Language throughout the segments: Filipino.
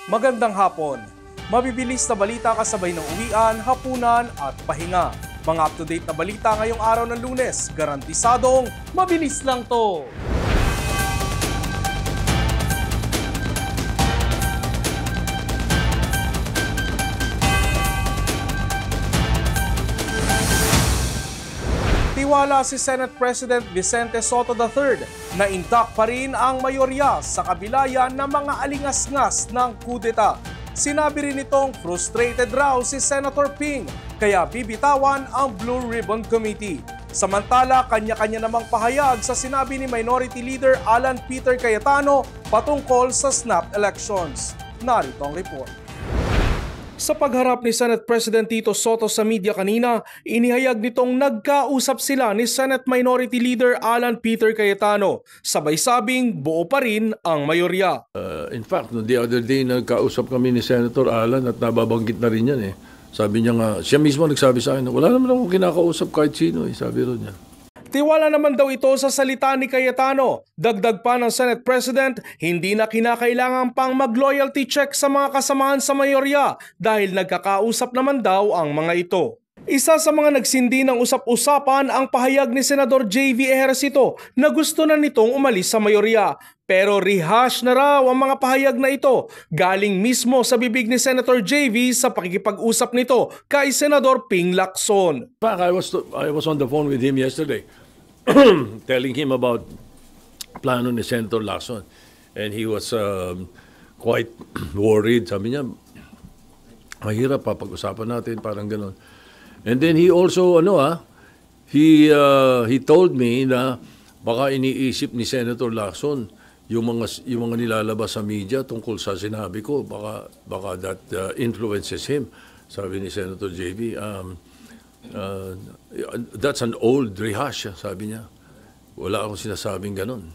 Magandang hapon. Mabibilis na balita kasabay ng uwian, hapunan at pahinga. Mga up-to-date na balita ngayong araw ng Lunes, garantisadong mabilis lang to. Tiwala si Senate President Vicente Sotto III na intact pa rin ang mayorya sa kabila yan ng mga alingas-ngas ng kudeta. Sinabi rin itong frustrated raw si Senator Ping kaya bibitawan ang Blue Ribbon Committee. Samantala, kanya-kanya namang pahayag sa sinabi ni Minority Leader Alan Peter Cayetano patungkol sa snap elections. Narito ang report. Sa pagharap ni Senate President Tito Sotto sa media kanina, inihayag nitong nagkausap sila ni Senate Minority Leader Alan Peter Cayetano. Sabay sabing buo pa rin ang mayorya. In fact, the other day nagkausap kami ni Senator Alan at nababanggit na rin yan eh. Sabi niya nga, siya mismo nagsabi sa akin, wala naman akong kinakausap kahit sino eh, sabi rin niya. Tiwala naman daw ito sa salita ni Cayetano. Dagdag pa ng Senate President, hindi na kinakailangan pang mag-loyalty check sa mga kasamahan sa mayorya dahil nagkakausap naman daw ang mga ito. Isa sa mga nagsindi ng usap-usapan ang pahayag ni Senador J.V. Ejercito na gusto na nitong umalis sa mayorya. Pero rehash na raw ang mga pahayag na ito galing mismo sa bibig ni Senator J.V. sa pakikipag-usap nito kay Senador Ping Lacson. I was on the phone with him yesterday. Telling him about plano ni Senator Lacson, and he was quite worried. Sabi niya, mahirap pa pag-usapan natin, parang gano'n. And then he also, he told me na baka iniisip ni Senator Lacson yung mga nilalabas sa media tungkol sa sinabi ko, baka that influences him. Sabi ni Senator JB, that's an old rehash, sabi niya. Wala akong sinasabing ganun.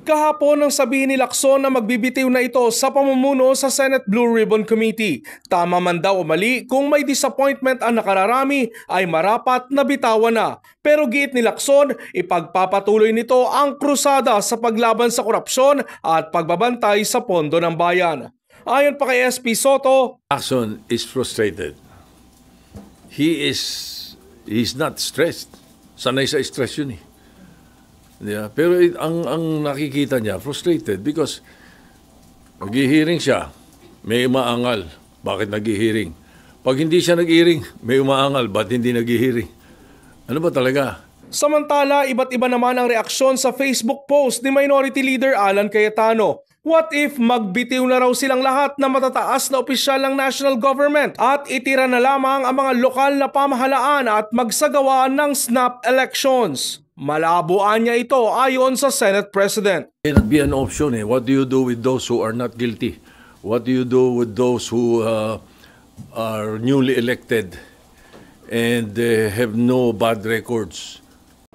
Kahapon nang sabihin ni Lacson na magbibitiw na ito sa pamumuno sa Senate Blue Ribbon Committee. Tama man daw o mali, kung may disappointment ang nakararami ay marapat na bitawan na. Pero giit ni Lacson, ipagpapatuloy nito ang krusada sa paglaban sa korupsyon at pagbabantay sa pondo ng bayan. Ayon pa kay SP Sotto, Lacson is frustrated. He's not stressed. Sanay sa stress yun eh. Yeah. Pero ang nakikita niya, frustrated because nag-hearing siya, may umaangal. Bakit nag-hearing? Pag hindi siya nag-hearing, may umaangal. Ba't hindi nag-hearing? Ano ba talaga? Samantala, iba't iba naman ang reaksyon sa Facebook post ni Minority Leader Alan Cayetano. What if magbitiw na raw silang lahat na matataas na opisyal ng national government at itira na lamang ang mga lokal na pamahalaan at magsagawa ng snap elections? Malabuan niya ito ayon sa Senate President. It cannot be an option eh. What do you do with those who are not guilty? What do you do with those who are newly elected and have no bad records?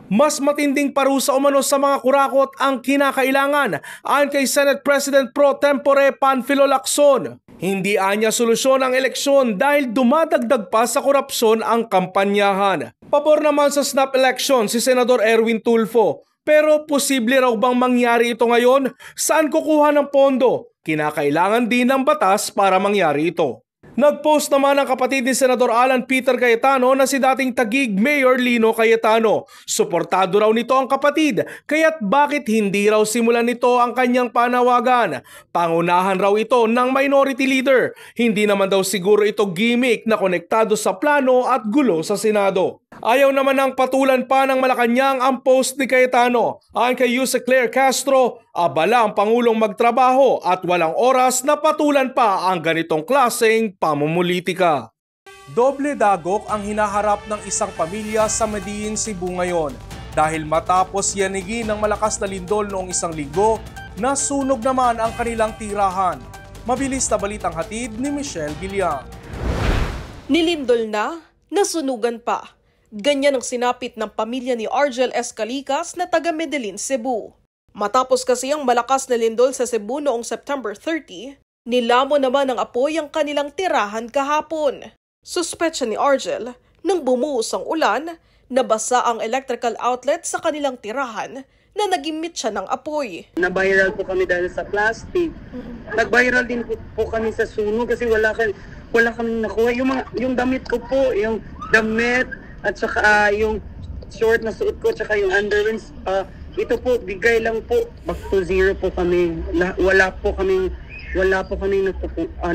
Mas matinding parusa umano sa mga kurakot ang kinakailangan ayon kay Senate President Pro Tempore Panfilo Lacson. Hindi anya solusyon ang eleksyon dahil dumadagdag pa sa korupsyon ang kampanyahan. Pabor naman sa snap election si Senador Erwin Tulfo. Pero posible raw bang mangyari ito ngayon? Saan kukuha ng pondo? Kinakailangan din ng batas para mangyari ito. Nag-post naman ang kapatid ni Senador Alan Peter Cayetano na si dating Taguig Mayor Lino Cayetano. Suportado raw nito ang kapatid, kaya't bakit hindi raw simulan nito ang kanyang panawagan? Pangunahan raw ito ng Minority Leader. Hindi naman daw siguro ito gimmick na konektado sa plano at gulo sa Senado. Ayaw naman ng patulan pa ng Malacanang ang post ni Cayetano. Ayon kay Yuse Claire Castro, abala ang Pangulong magtrabaho at walang oras na patulan pa ang ganitong klaseng pamumulitika. Doble dagok ang hinaharap ng isang pamilya sa Medellin, Cebu ngayon dahil matapos yanigin ng malakas na lindol noong isang linggo, nasunog naman ang kanilang tirahan. Mabilis na balitang hatid ni Michelle Gillian. Nilindol na, nasunugan pa. Ganyan ang sinapit ng pamilya ni Argel Escalicas na taga Medellin, Cebu. Matapos kasi ang malakas na lindol sa Cebu noong September 30, nilamon naman ng apoy ang kanilang tirahan kahapon. Suspetsya ni Argel, nang bumuhos ang ulan, nabasa ang electrical outlet sa kanilang tirahan na nagimit siya ng apoy. Na-viral po kami dahil sa plastic. Nag-viral din po kami sa sunog kasi wala kami nakuha. Yung damit ko po, yung damit at saka yung short na suot ko, tsaka yung underwears, ito po, bigay lang po. Back to zero po kami. Wala po kami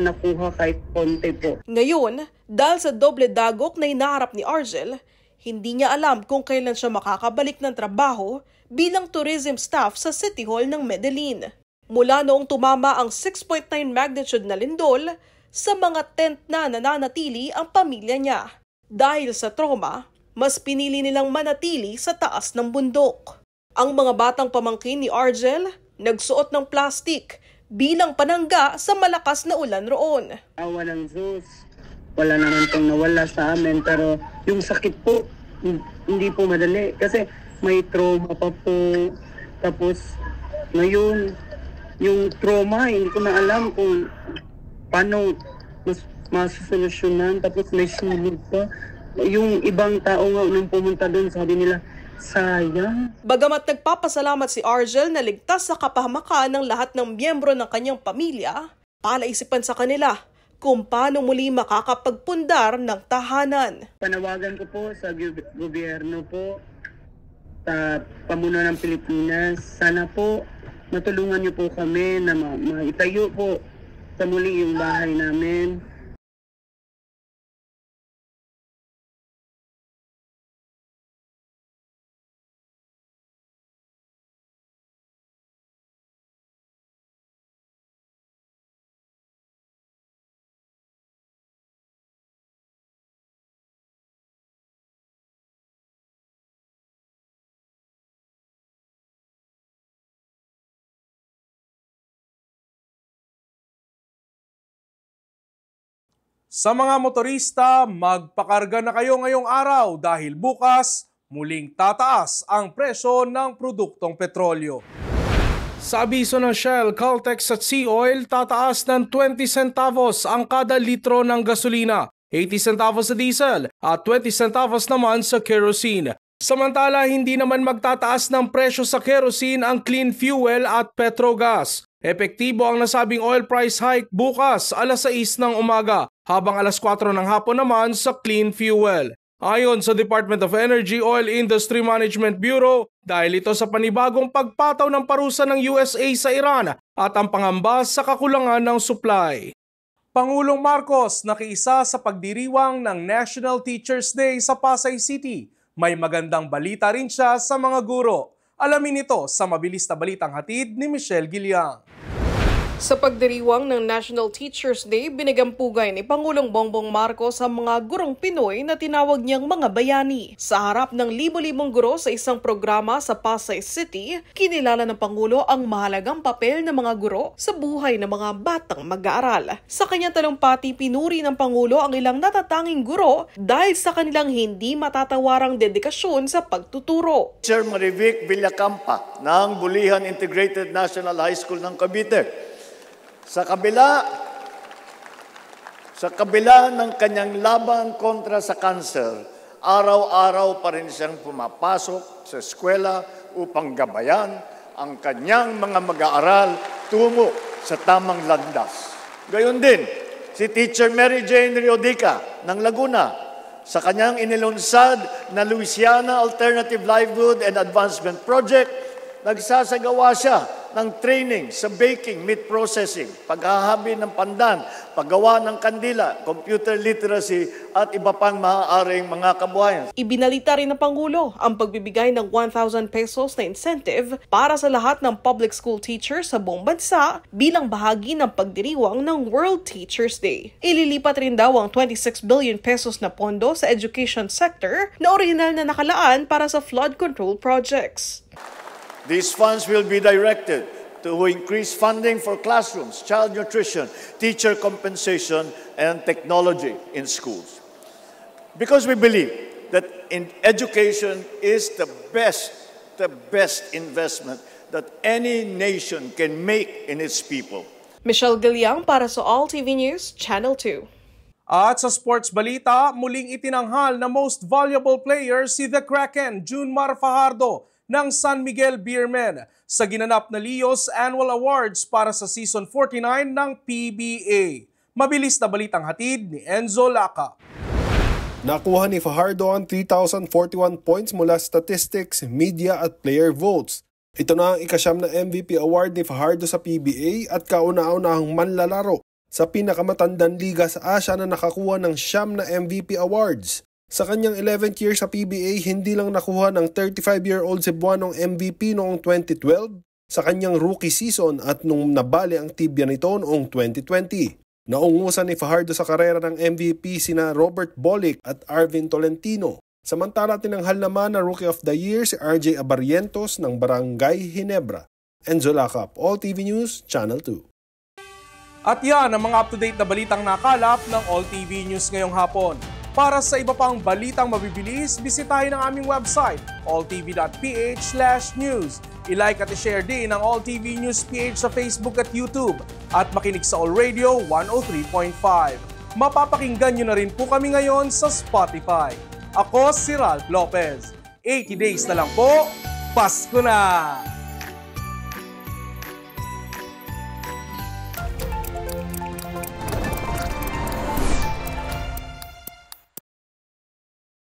nakuha kahit konti po. Ngayon, dahil sa doble dagok na inaharap ni Argel, hindi niya alam kung kailan siya makakabalik ng trabaho bilang tourism staff sa City Hall ng Medellin. Mula noong tumama ang 6.9 magnitude na lindol, sa mga tent na nananatili ang pamilya niya. Dahil sa trauma, mas pinili nilang manatili sa taas ng bundok. Ang mga batang pamangkin ni Argel nagsuot ng plastik bilang panangga sa malakas na ulan roon. Awa ng Diyos, wala naman pong nawala sa amin, pero yung sakit po, hindi po madali. Kasi may trauma pa po. Tapos, ngayon, yung trauma, hindi ko na alam kung paano masusolusyonan. Tapos may sunog pa. Yung ibang tao nga nung pumunta doon, sabi nila, sayang. Bagamat nagpapasalamat si Argel na ligtas sa kapahamakan ng lahat ng miyembro ng kanyang pamilya, palaisipan sa kanila kung paano muli makakapagpundar ng tahanan. Panawagan ko po sa gobyerno po, sa pamunuan ng Pilipinas, sana po matulungan niyo po kami na maitayo po sa muli yung bahay namin. Sa mga motorista, magpakarga na kayo ngayong araw dahil bukas muling tataas ang presyo ng produktong petrolyo. Sa abiso ng Shell, Caltex at Sea Oil, tataas ng 20 centavos ang kada litro ng gasolina, 80 centavos sa diesel at 20 centavos naman sa kerosene. Samantala, hindi naman magtataas ng presyo sa kerosene ang clean fuel at petrogas. Epektibo ang nasabing oil price hike bukas alas 6 ng umaga, habang alas 4 ng hapon naman sa clean fuel. Ayon sa Department of Energy Oil Industry Management Bureau, dahil ito sa panibagong pagpataw ng parusa ng USA sa Iran at ang pangamba sa kakulangan ng supply. Pangulong Marcos nakiisa sa pagdiriwang ng National Teachers Day sa Pasay City. May magandang balita rin siya sa mga guro. Alamin ito sa mabilis na balitang hatid ni Michelle Giliang. Sa pagdiriwang ng National Teachers Day, binigampugay ni Pangulong Bongbong Marcos ang mga gurong Pinoy na tinawag niyang mga bayani. Sa harap ng libo-libong guro sa isang programa sa Pasay City, kinilala ng Pangulo ang mahalagang papel ng mga guro sa buhay ng mga batang mag-aaral. Sa kanyang talumpati, pinuri ng Pangulo ang ilang natatanging guro dahil sa kanilang hindi matatawarang dedikasyon sa pagtuturo. Teacher Marivic Villacampa ng Bulihan Integrated National High School ng Cavite. Sa kabila ng kanyang laban kontra sa kanser, araw-araw pa rin siyang pumapasok sa eskwela upang gabayan ang kanyang mga mag-aaral tungo sa tamang landas. Gayon din, si Teacher Mary Jane Riodica ng Laguna sa kanyang inilunsad na Louisiana Alternative Livelihood and Advancement Project, nagsasagawa siya ng training sa baking, meat processing, paghahabi ng pandan, paggawa ng kandila, computer literacy, at iba pang maaaring mga kabuhayan. Ibinalita rin ng Pangulo ang pagbibigay ng 1,000 pesos na incentive para sa lahat ng public school teachers sa buong bansa bilang bahagi ng pagdiriwang ng World Teachers Day. Ililipat rin daw ang 26 billion pesos na pondo sa education sector na orihinal na nakalaan para sa flood control projects. These funds will be directed to increase funding for classrooms, child nutrition, teacher compensation, and technology in schools. Because we believe that education is the best investment that any nation can make in its people. Michelle Giliang para sa All TV News, Channel 2. At sa sports balita, muling itinanghal na most valuable player si The Kraken, Junmar Fajardo, ng San Miguel Beermen sa ginanap na Leo's Annual Awards para sa Season 49 ng PBA. Mabilis na balitang hatid ni Enzo Laca. Nakuha ni Fajardo ang 3,041 points mula statistics, media at player votes. Ito na ang ikasyam na MVP award ni Fajardo sa PBA at kauna-unahang manlalaro sa pinakamatandang liga sa Asia na nakakuha ng 9 na MVP awards. Sa kanyang 11th year sa PBA, hindi lang nakuha ng 35-year-old Cebuanong MVP noong 2012 sa kanyang rookie season at nung nabali ang tibia nito noong 2020. Naungusan ni Fajardo sa karera ng MVP sina Robert Bolick at Arvin Tolentino. Samantala tinanghal naman na Rookie of the Year si RJ Abarrientos ng Barangay Ginebra. Enzo Laca, All TV News, Channel 2. At yan ang mga up-to-date na balitang nakalap ng All TV News ngayong hapon. Para sa iba pang balitang mabibilis, bisitahin ang aming website, alltv.ph/news. I-like at i-share din ang All TV News PH sa Facebook at YouTube at makinig sa All Radio 103.5. Mapapakinggan nyo na rin po kami ngayon sa Spotify. Ako si Ralph Lopez. 80 days na lang po, Pasko na!